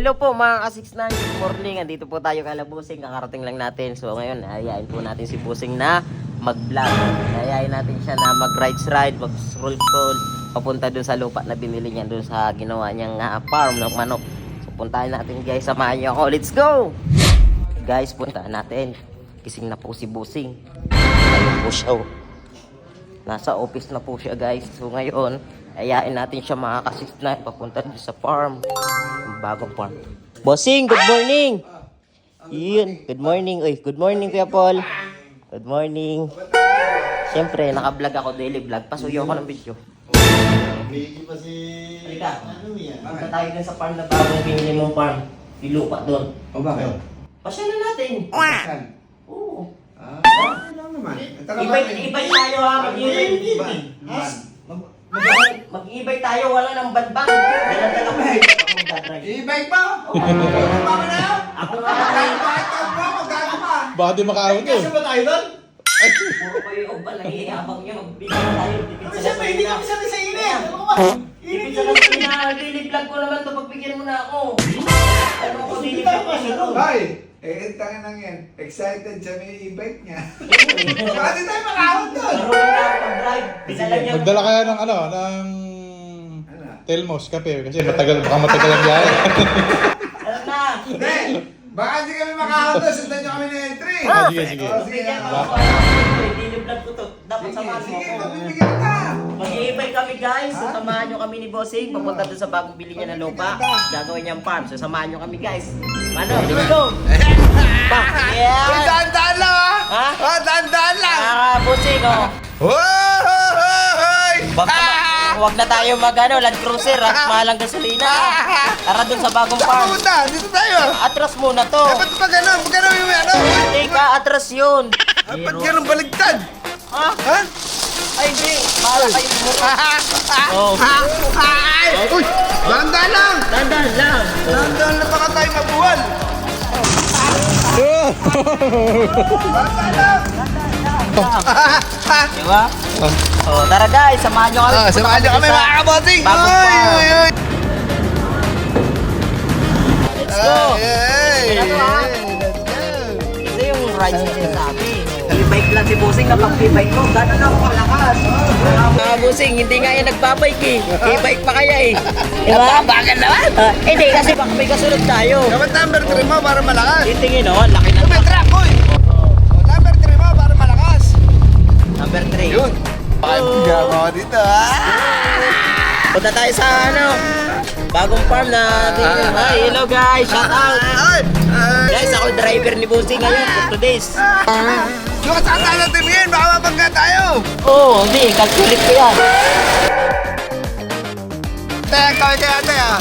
Hello po mga ka-69, good morning. Andito po tayo kala Busing, kakarating lang natin. So ngayon, ayayin po natin si Busing na mag-vlog. Ayayin natin siya na mag-ride, mag-scroll papunta dun sa lupa na binili niya dun sa ginawa niyang farm ng manok. So puntahan natin guys, samahan niyo ako. Let's go! Guys, puntahan natin. Gising na po si Busing. Ayun po siya. Nasa office na po siya guys. So ngayon, ayain natin siya mga ka-69 papunta dun sa farm. Bagong farm. Bossing, good morning. Yun, good morning. Uy, good morning Kuya Paul. Good morning. Siyempre, naka-vlog ako, daily vlog. Pasuyo ako ng video. Bigyan pa si... Halika. Ano yan? Punta tayo dun sa farm na bagong binili mong farm. Yung lupa dun. O bakit? Pasya na natin. Saan? Oo. Ano naman? Ibay tayo ha. Mag-ibay tayo, wala nang banbang. Dala-dala ko. I-bike pa? Ano ba na? Ako nga. Magkano pa? Baka di makaawag eh. Kasi ba tayo doon? Puro kayo yung ba, nangihiyabang nyo. Magbibigay tayo. Siyempre, hindi kami sabi sa init. Ano ba? Ibig sabihin na, daily vlog ko naman ito. Pagbigyan mo na ako. Ano ako, daily vlog ko siya doon. Hoy! Tangin lang yan. Excited siya may e-bike niya. Baka di tayo makahawag doon. Marunong na ako mag-drive. Pinala niya. Magdala kaya ng Telmos kape kasi baka matagal ang biyahe. Alam na. Hindi! Baka di kami makahawag doon. Sundan niyo kami ng entry. Sige, sige. Bigyan mo ako. Daily vlog ko to. Dapat samahan mo Sige, ako. magbibigyan ka. Mag-iibay kami guys. So, samahan nyo kami ni Bossing. Papunta doon sa bagong bili niya na lupa. Gagawin niyang farm. So samahan nyo kami guys. Mano, let's go! Ba? Yeah! Dahan-dahan lang Ha? Dahan-dahan lang! Bossing oh. Hoy! Baka huwag na tayo mag Land Cruiser at mahal ang gasolina. Tara doon sa bagong Saan farm. pumunta? Dito tayo! Atras muna to. Dapat pa gano'n? Pa gano'n yung ano? Teka, atras yun. Dapat gano'n baligtad! Ha? Ha? Ay, hindi. Mahala kayo mukha. Oh. Ay! Uy! Dahan-dahan lang! Dandan lang. Dahan-dahan lang baka tayo mabuwal! Dahan-dahan lang! Diba? Oh, tara guys, samahan nyo kami. Samahan niyo kami Sa mga kaboting! bagong Uy! farm. Uy! Uy! Let's go. Ay! Ano, ha? Let's go! Ito yung rides na sinasabi. E-bike lang si Busing kapag e-bike ko. Gano'n ako kalakas. Busing, hindi nga yan nagbabike eh. E-bike pa kaya eh. Diba? Bagal naman. Hindi, kasi baka may kasunod tayo. Dapat number 3 mo para malakas! Titingin oh, laki na. May truck, uy! Number 3 mo para malakas! Number 3. Yun! Gama ko dito, ha? Punta tayo sa bagong farm na tingin. Hi, hello guys, shout out. Ay! Ay! Guys, ako yung driver ni Busing ngayon for today's. Yung saan tayo natin ngayon? Baka mabangga tayo! Oo, hindi, calculate ko yan. Teka, kawin kaya ate, ha?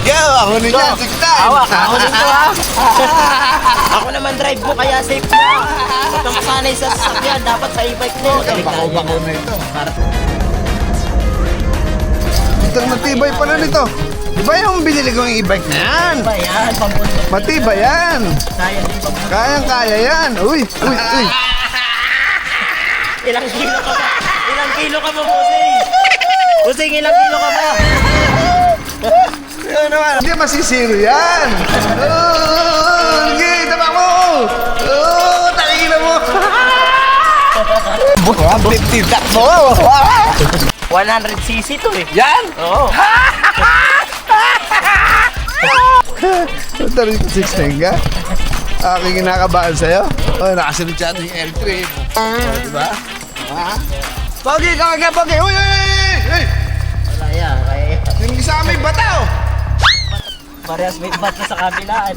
Yo, ako na dyan, siktan! Hawak, ako dito ha. Ako naman drive mo, kaya safe na. Huwag kang masanay sa sasakyan, dapat sa e-bike mo. Bako na ito. Ito matibay pala nito. Di ba yung binili kong e-bike na yan? Ba yan, pampunta. Matibay yan. Kaya din pampunta. Kayang-kaya yan. Uy, uy, uy. Ilang kilo ka ba? Ilang kilo ka ba, Busing? Busing, ilang kilo ka ba? Yan naman. Hindi masisiro yan. Oh, sige, tama mo. Oh, takina mo. 150 tat mo. 100cc to eh. Yan. Oo. 36 na ka? Aking kinakabahan sa'yo? Oh, nakasunod siya yung L3. Oh, diba? Ha? Pogi, kawag Pogi! Uy, uy, uy, uy! Wala yan, kaya Yung isa may bata, oh! parehas may bat na sa kabilaan.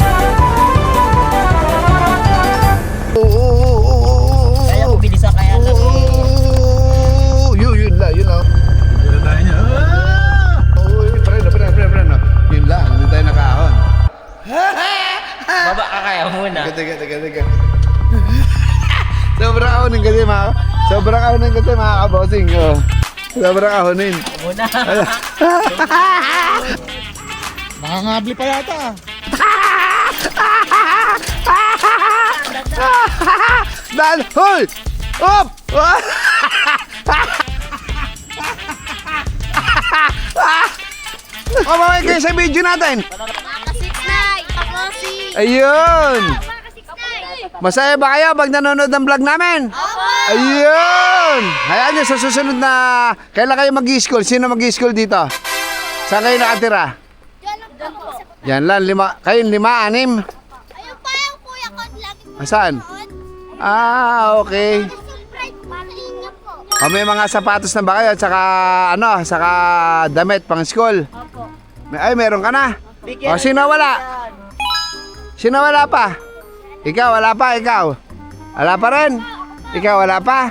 Kaya ko bilisan kaya lang eh. Yun lang. Dito tayo niya. Uy, pre. Yun lang, hindi tayo nakahon. Baba ka kaya muna. Teka. Sobrang ahonin kasi mga kabosing. Oh. Sobrang ahonin. Muna. Nakangabli pa yata. Dan, hoy! Up! Mamamay kayo sa video natin. Makasiksay! Kamosi! Ayun. Makasiksay! Masaya ba kayo pag nanonood ng vlog namin? Opo! Ayun. Hayaan nyo sa susunod na... Kailan kayo mag-i-school? Sino mag-i-school dito? Saan kayo nakatira? Diyan lang po. Yan lang, 5. Kayong 5, 6. Ayun pa yung kuya ko. Lagi po Saan? noon. Okay. Surprise para inyo po. O, may mga sapatos na ba kayo? At saka damit pang school? Opo. Ay, meron ka na. O, sino wala? Sino wala pa? Ikaw, wala pa, ikaw. Wala pa rin? Ikaw, wala pa?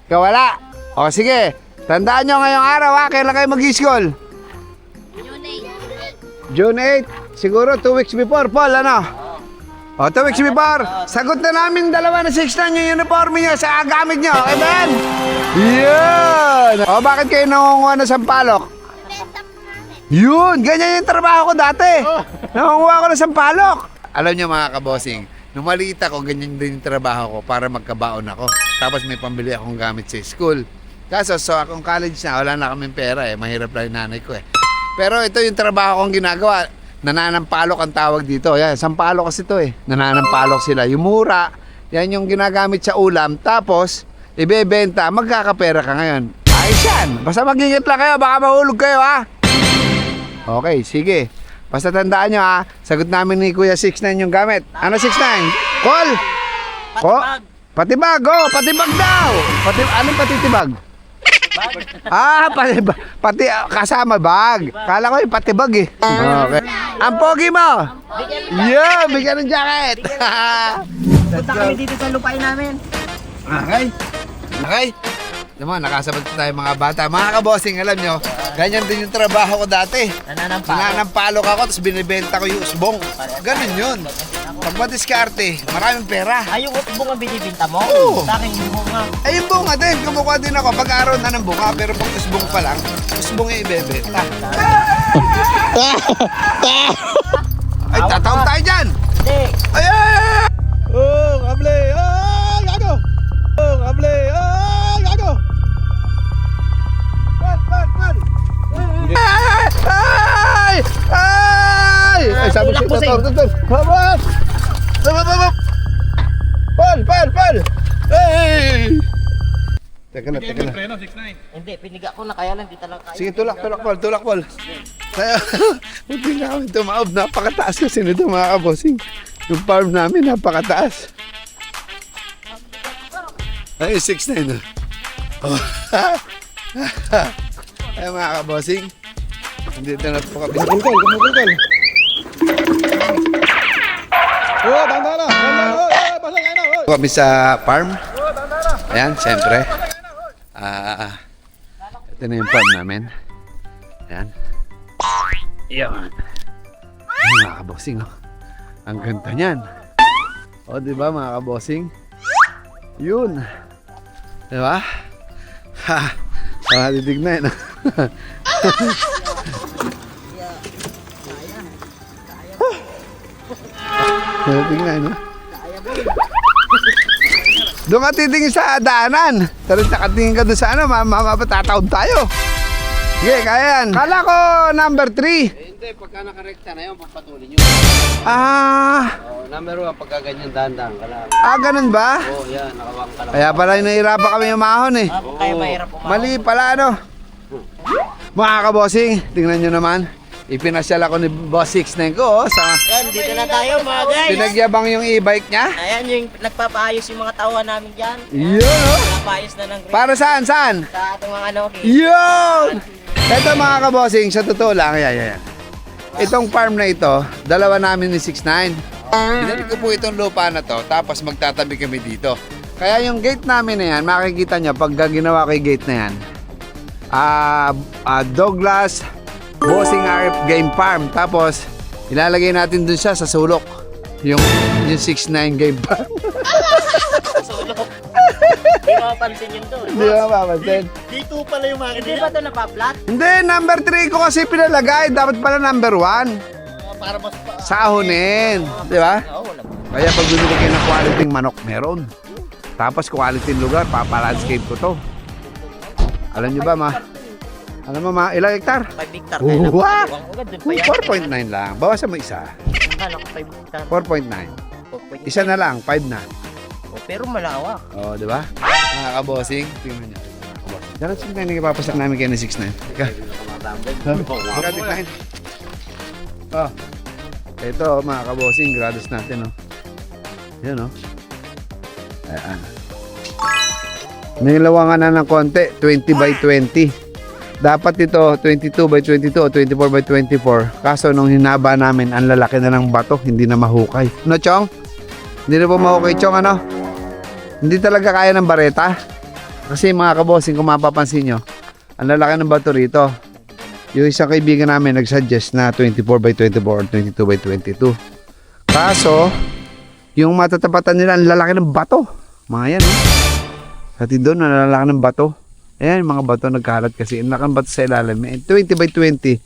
Ikaw, wala. O, sige. Tandaan nyo ngayong araw, ha? Kailan kayo mag-school? June 8. Siguro 2 weeks before, Paul, ano? O, 2 weeks before. Sagot na namin dalawa na 6 yung uniform nyo sa gamit nyo. Okay ba yan? Yun! O, bakit kayo nangunguha na sampalok? Benta po namin. Yun! Ganyan yung trabaho ko dati. Nangunguha ko na sampalok. Alam nyo mga kabosing, nung maliit ako, ganyan din yung trabaho ko para magkabaon ako. Tapos may pambili akong gamit sa school. Kaso, akong college na, wala na kaming pera eh. Mahirap lang yung nanay ko eh. Pero ito yung trabaho kong ginagawa. Nananampalok ang tawag dito. Yan, sampalok kasi ito eh. Nananampalok sila. Yung mura, yan yung ginagamit sa ulam. Tapos, ibebenta, magkakapera ka ngayon. Ayos yan. Basta mag-ingat lang kayo, baka mahulog kayo ha. Okay, sige. Basta tandaan nyo ha, sagot namin ni Kuya 6'9" yung gamit. Ano 6'9"? Call! Patibag. Patibag, oh! Patibag daw! Anong patitibag? Pati kasama bag. Kala ko yung patibag eh. Okay. Ang pogi mo! Yeah, bigyan ng jacket! Punta kami dito sa lupain namin. Okay. Okay. Naman, nakasabot tayo mga bata. Mga kabosing, alam nyo, ganyan din yung trabaho ko dati. Nananampalok ako, tapos binibenta ko yung usbong. Ganun yun. Pag madiskarte, maraming pera. Ay, yung utbong ang binibinta mo? Oo. Sa akin yung bunga. Ay, yung bunga din. Kumukuha din ako. Pag-araw na ng bunga, pero pag usbong pa lang, usbong yung ibebenta. Ay, tatawag tayo dyan! Hindi. Ay, ay, ay! Oh, kable! Oh, gago! Oh, kable! Oh, gago! Ay! Ay! Ay, sabi siya, tatawag. Habas! Habas! Pal! Ay! Teka na. Preno, 6'9". Hindi, piniga ko na kaya lang, di talaga kaya. Sige, tulak, Paul. Kaya, hindi na kami tumaob. Napakataas kasi nito mga kabosing. Yung farm namin, napakataas. Ay, 6'9". Oh. Ay, mga kabosing. Nandito na po kami. Kumukul. Oh, tanda na. Oh, pasang ano. Oh. Kami sa farm. Ayan, siyempre. Ito na yung farm namin. Ayan. Ayan. Ay, mga kabosing, oh. Ang ganda niyan. O, di ba mga kabosing? Yun. Di ba? Ha! Makatitig na yun. Makatitig na yun, no? Doon ka titingin sa daanan. Tapos nakatingin ka doon sa ano, mapatatawag tayo. Sige, kaya yan. Kala ko number 3. Hindi, pagka nakarekta na yun, papatuloy nyo. Number 1, pagka ganyan dahan-dahan ka lang. Ganun ba? Oo, yan, nakawang ka lang. Kaya pala nahihirapan kami umahon eh. Kaya mahirap umahon. Mali pala ano. Mga kabosing, tingnan nyo naman. Ipinasyal ako ni Boss 6'9" ko sa Yan, dito na tayo mga guys. pinagyabang yung e-bike niya. Ayan yung nagpapaayos yung mga tawa namin dyan. Yun, oh. Nagpapaayos na ng grip Para saan? sa ating mga ano. Yun! Ito mga kabosing, sa totoo lang, yan. Itong farm na ito, dalawa namin ni 6'9". Binalik ko po itong lupa na to, tapos magtatabi kami dito. Kaya yung gate namin na yan, makikita nyo, pag ginawa ko yung gate na yan, Douglas Bossing RF Game Farm. Tapos, ilalagay natin dun siya sa sulok. Yung 6'9" Game Farm. Sulok. Hindi mapapansin yun doon. Hindi mo mapapansin. Dito pala yung mga hindi ba ito napaplat? Hindi, number 3 ko kasi pinalagay. Dapat pala number 1. Para mas Sa ahonin. Di ba? Oo, wala. Kaya pag bumili kayo ng quality manok, meron. Tapos quality lugar, papalandscape ko to. Alam nyo ba, alam mo, ilang hektar? 5 hectare. Wow! Agad dun pa yan. 4.9 lang. Bawasan mo isa. Akala ko 5 hectare. 4.9. Isa na lang, 5 na. Oh, pero malawak. Oo, di ba? Mga kabosing, tingnan nyo. Dapat sila tayo nagpapasak namin kayo ng 6'9". Ika. Ika, 6'9". Oh. Ito, mga kabosing, grados natin, oh. Yan, oh. Ayan. Nilawangan na ng konti, 20 by 20. Dapat ito 22 by 22 o 24 by 24. Kaso nung hinaba namin, ang lalaki na ng bato, hindi na mahukay. No, Chong? Hindi na po mahukay, Chong, ano? Hindi talaga kaya ng bareta. Kasi mga kabosing, kung mapapansin nyo, ang lalaki ng bato rito. Yung isang kaibigan namin nag-suggest na 24 by 24 or 22 by 22. Kaso, yung matatapatan nila, ang lalaki ng bato. Mga yan, eh. Pati doon, ang lalaki ng bato. Ayan, mga bato nagkalat kasi. Ang lalaki ng bato sa ilalim. 20 by 20.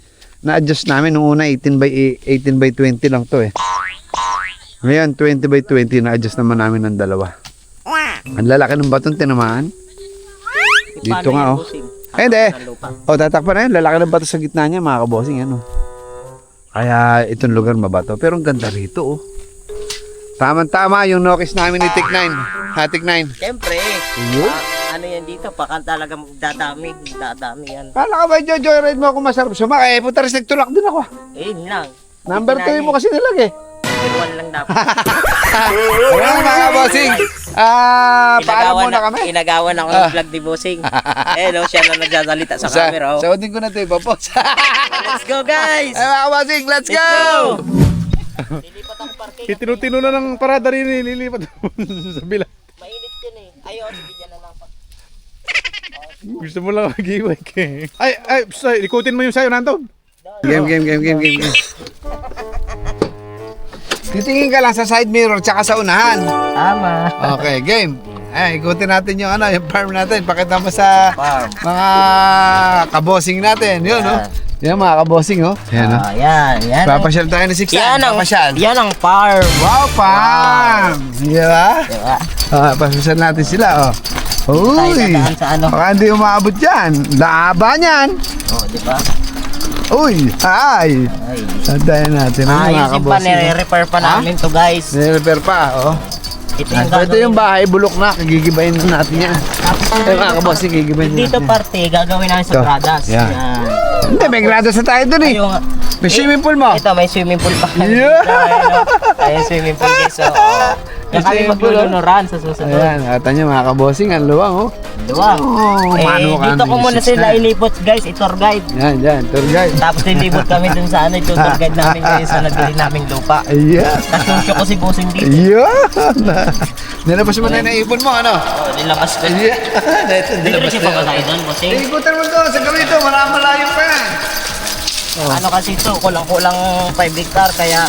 Na-adjust namin. Nung una, 18 by 20 lang to eh. Ngayon, 20 by 20. Na-adjust naman namin ng dalawa. Ang lalaki ng batong tinamaan. Dito nga, oh. Ay, hindi. O, tatakpan na yun. Lalaki ng bato sa gitna niya, mga kabosing. Yan, oh. Kaya itong lugar mabato. Pero ang ganda rito, oh. Tama-tama yung nokis namin ni Tik9. Ha, Tik9. Siyempre. Ayun. Ano yan dito? Baka talagang dadami. Dadami yan. Kala ka ba joyride mo ako masarap sumakay? Punta rin nagtulak din ako. Eh, yun lang. Number 2 mo kasi nilagay. Number 1 lang dapat. Ayan mga bossing. Paalam muna kami. Inagawan ako ng vlog ni Bossing. Eh, no, siya na nagsasalita sa camera. Oh. Saudin ko na ito ipapos. Let's go, guys! Ay mga bossing, let's go! Lilipat ako parking. Titino-tino na ng parada rin, lilipat sa bila. Mainit yun eh. Ayaw, sige dyan na lang. Gusto mo lang mag-iway ka. Ay, ikutin mo yung sayo, Nanton. Game. Titingin ka lang sa side mirror tsaka sa unahan. Tama. Okay, game. Ay, ikutin natin yung yung farm natin. Pakita mo sa Farm. mga kabosing natin. Yun, no? Yan mga kabosing, oh. Yan, no? Yan. Papasyal tayo ng 6 Yan ang, papasyal. yan ang farm. Wow, farm! Di ba? Diba? Papasyal natin sila, oh. Uy! dadaan sa ano. Baka hindi umabot yan. Laban yan. Oh, di ba? Uy! Ay! Ay. Santayan natin. Ano, mga Ayusin pa, kabosing? nire-repair pa namin to, guys. Nire-repair pa, oh. Ito yung Ito yung bahay, bulok na. Gigibayin na natin yan. Ay, mga kabosing, gigibayin na Dito natin. parte, gagawin namin sa Ito. Pradas. Yan. Yan. Hindi, may gradas na tayo dun eh. Ayun, May swimming pool mo. ito, may swimming pool pa. Yeah. Ayun, swimming pool, guys. So, May yan kami swimming pool, maglulunuran sa susunod. Ayan, ata nyo mga kabosing, ang luwang, oh. Diba? Oh, mano ka dito ko ng muna 6'9". sila ilipot, guys, i-tour guide. Yan, tour guide. Tapos ilipot kami dun sa ano, ito tour guide namin kayo sa nabili naming lupa. Ayan. Tapos yung ko si Bossing dito. Ayan. Nilabas mo na yung naipon mo, ano? Oh, nilabas ko. Ayan. Ito, Dito rin siya papasakay doon, Bossing. Ikutan mo to, sa gawin ito, malayo pa yan. Ano kasi ito, kulang-kulang 5 hectare, kaya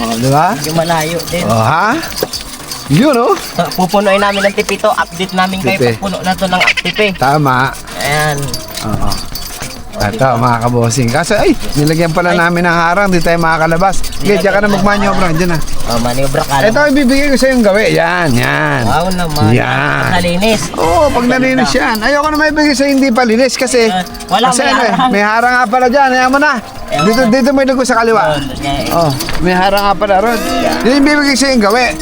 Oh, di ba? medyo malayo din. Oh, ha? Yun, oh. Pupunuin namin ng tipi to, update namin kayo Tipi. pag puno na to ng tipi. Tama. Ayan. Oo. Ito, mga kabosing. Kasi, ay, nilagyan pala namin ng harang, di tayo makakalabas. Okay, diyan ka na magmanyobra. Diyan na. Oh, maniobra ka Ito, ibibigay ko sa yung gawi. Yan. Wow naman. Yan. Nalinis. Oo, pag nalinis yan. Ayoko na maibigay sa hindi pa linis kasi Wala, kasi may ano, harang. may harang nga pala dyan. Ayaw mo na. Dito may lugo sa kaliwa. Oh, may harang nga pala ron. Yun yung bibigay sa yung gawi.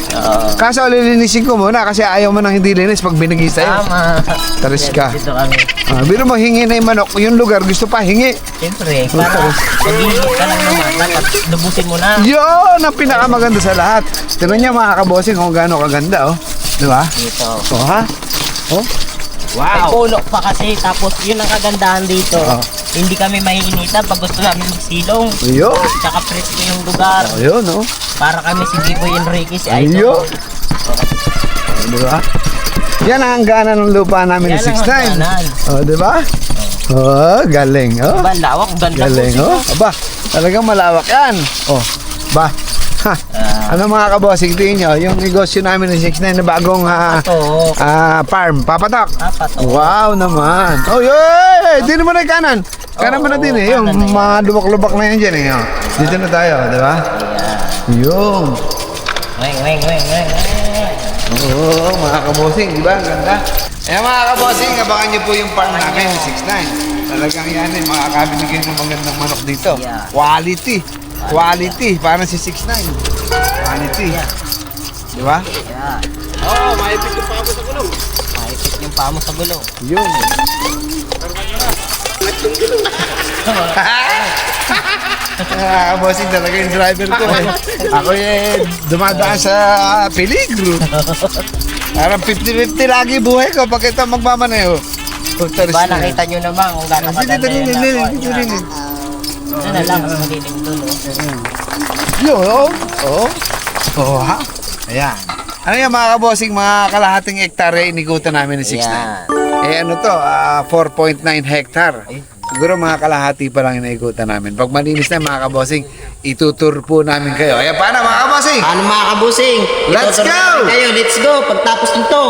Kaso lilinisin ko muna kasi ayaw mo nang hindi linis pag binigay sa'yo. Tama. Taris ka. Dito kami. Biro mo hingi na yung manok. Yung lugar gusto pa hingi. Siyempre, para maghihigit ka lang naman at lubusin mo na. Yun ang pinakamaganda sa lahat. Tignan niya mga kabosing kung gaano kaganda, oh. Di ba? Dito. Oh, ha? Oh. May puno pa kasi, tapos yun ang kagandahan dito. Oo. Hindi kami maiinitan pag gusto namin magsilong. Ayun. Tsaka presko yung lugar. Ayun, oh. Para kami si Biboy Enrique, si Ayun. Idol. Di ba? Yan ang gana ng lupa namin Yan ni ang 6'9". hangganan. Oh, di ba? Oh, galing, oh. Diba, lawak, ganda Galing, po. oh. Aba, talagang malawak yan. Oh, ba? Ha. Ano mga kabosing, tingin nyo, yung negosyo namin ni 6'9" na bagong Ito, farm, papatok. papatok. Wow naman. Oh, yay! Di naman na kanan. Kanan mo na din eh. Yung kanan na yan. mga lubak-lubak na yan dyan eh. Oh. Dito na tayo, di ba? Yung. Weng. Oo, mga kabosing, di ba? Ang ganda. Eh mga kabosing, abangan niyo po yung farm namin, 6'9". Talagang yan eh, makakabinigay ng magandang manok dito. Yeah. Quality. Quality. Parang si 6'9". Quality. Di ba? Yan. Oo, maipit yung pako sa gulong. Maipit yung paa mo sa gulong. Yun. Bossing talaga yung driver ko eh. Ako eh, dumadaan sa peligro. Parang 50-50 lagi buhay ko pag ito magmamaneho. Diba nakita nyo naman kung gano'n Dito rin. Ano na lang, mas malilim doon, oh. Yun, oo. Oo, ha? Ayan. Ano yan mga kabosing, mga kalahating hektarya inikutan namin ng 6'9". Yan. Eh ano to, 4.9 hektar. Siguro mga kalahati pa lang inaikutan namin. Pag malinis na mga kabosing, itutur po namin kayo. Ayan, paano mga kabosing? Ano mga kabusing? Let's Ituturuan go! natin kayo, let's go! Pagtapos nito,